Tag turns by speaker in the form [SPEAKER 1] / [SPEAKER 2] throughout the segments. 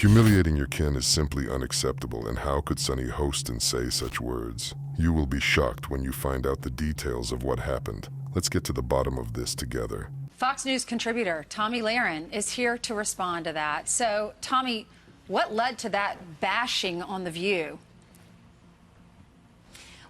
[SPEAKER 1] Humiliating your kin is simply unacceptable, and how could Sunny Hostin say such words? You will be shocked when you find out the details of what happened. Let's get to the bottom of this together.
[SPEAKER 2] Fox News contributor Tomi Lahren is here to respond to that. So, Tomi, what led to that bashing on The View?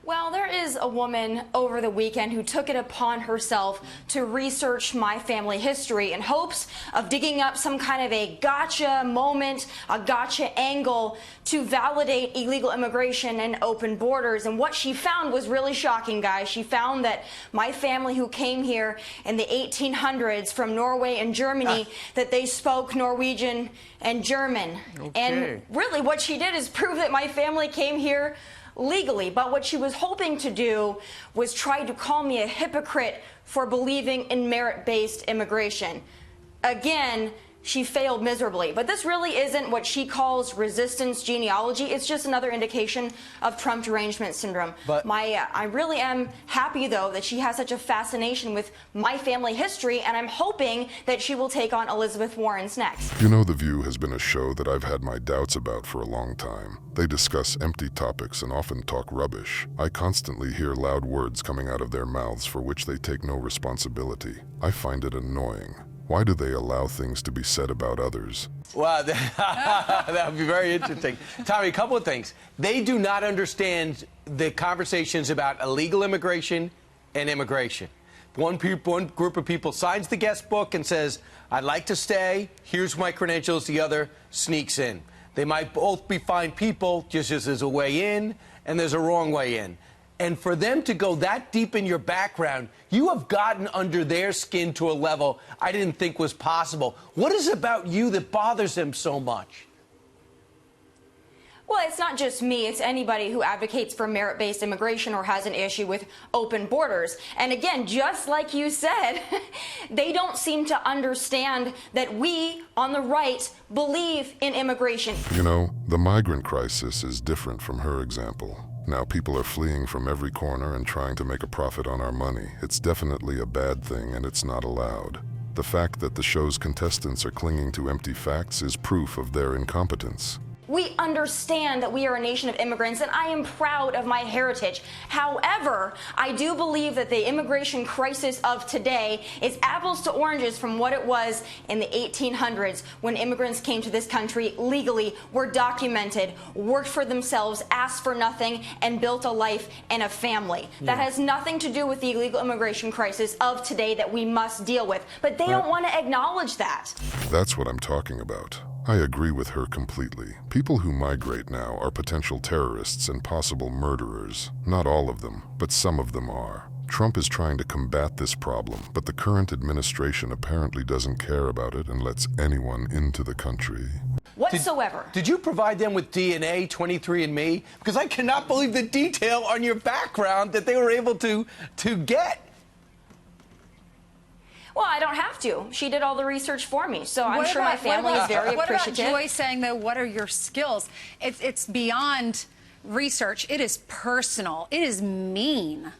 [SPEAKER 3] Well, there is a woman over the weekend who took it upon herself to research my family history in hopes of digging up some kind of a gotcha moment, a gotcha angle to validate illegal immigration and open borders. And what she found was really shocking, guys. She found that my family who came here in the 1800s from Norway and Germany, that they spoke Norwegian and German.
[SPEAKER 4] Okay.
[SPEAKER 3] And really what she did is prove that my family came here legally, but what she was hoping to do was try to call me a hypocrite for believing in merit-based immigration. Again, she failed miserably. But this really isn't what she calls resistance genealogy. It's just another indication of Trump derangement syndrome. But I really am happy, though, that she has such a fascination with my family history, and I'm hoping that she will take on Elizabeth Warren's next.
[SPEAKER 1] You know, The View has been a show that I've had my doubts about for a long time. They discuss empty topics and often talk rubbish. I constantly hear loud words coming out of their mouths for which they take no responsibility. I find it annoying. Why do they allow things to be said about others?
[SPEAKER 4] Well, that would be very interesting. Tomi, a couple of things. They do not understand the conversations about illegal immigration and immigration. One group of people signs the guest book and says, I'd like to stay, here's my credentials. The other sneaks in. They might both be fine people, just as there's a way in and there's a wrong way in. And for them to go that deep in your background, you have gotten under their skin to a level I didn't think was possible. What is it about you that bothers them so much?
[SPEAKER 3] Well, it's not just me. It's anybody who advocates for merit-based immigration or has an issue with open borders. And again, just like you said, they don't seem to understand that we on the right believe in immigration.
[SPEAKER 1] You know, the migrant crisis is different from her example. Now people are fleeing from every corner and trying to make a profit on our money. It's definitely a bad thing, and it's not allowed. The fact that the show's contestants are clinging to empty facts is proof of their incompetence.
[SPEAKER 3] We understand that we are a nation of immigrants, and I am proud of my heritage. However, I do believe that the immigration crisis of today is apples to oranges from what it was in the 1800s when immigrants came to this country legally, were documented, worked for themselves, asked for nothing, and built a life and a family. That has nothing to do with the illegal immigration crisis of today that we must deal with. But they don't want to acknowledge that.
[SPEAKER 1] That's what I'm talking about. I agree with her completely. People who migrate now are potential terrorists and possible murderers. Not all of them, but some of them are. Trump is trying to combat this problem, but the current administration apparently doesn't care about it and lets anyone into the country.
[SPEAKER 3] Whatsoever.
[SPEAKER 4] Did you provide them with DNA, 23andMe? Because I cannot believe the detail on your background that they were able to get.
[SPEAKER 3] Well, I don't have to. She did all the research for me, so I'm sure my family is very appreciative.
[SPEAKER 2] What about Joy saying, though, what are your skills? It's beyond research. It is personal. It is mean.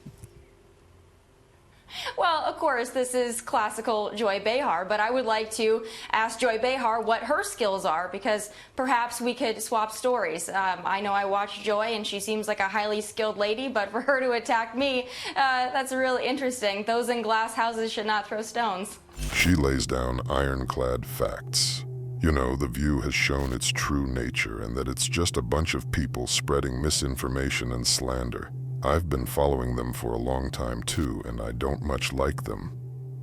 [SPEAKER 3] Well, of course, this is classical Joy Behar, but I would like to ask Joy Behar what her skills are, because perhaps we could swap stories. I know I watch Joy, and she seems like a highly skilled lady, but for her to attack me, that's really interesting. Those in glass houses should not throw stones.
[SPEAKER 1] She lays down ironclad facts. You know, The View has shown its true nature and that it's just a bunch of people spreading misinformation and slander. I've been following them for a long time too, and I don't much like them.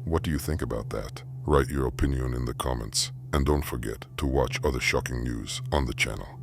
[SPEAKER 1] What do you think about that? Write your opinion in the comments, and don't forget to watch other shocking news on the channel.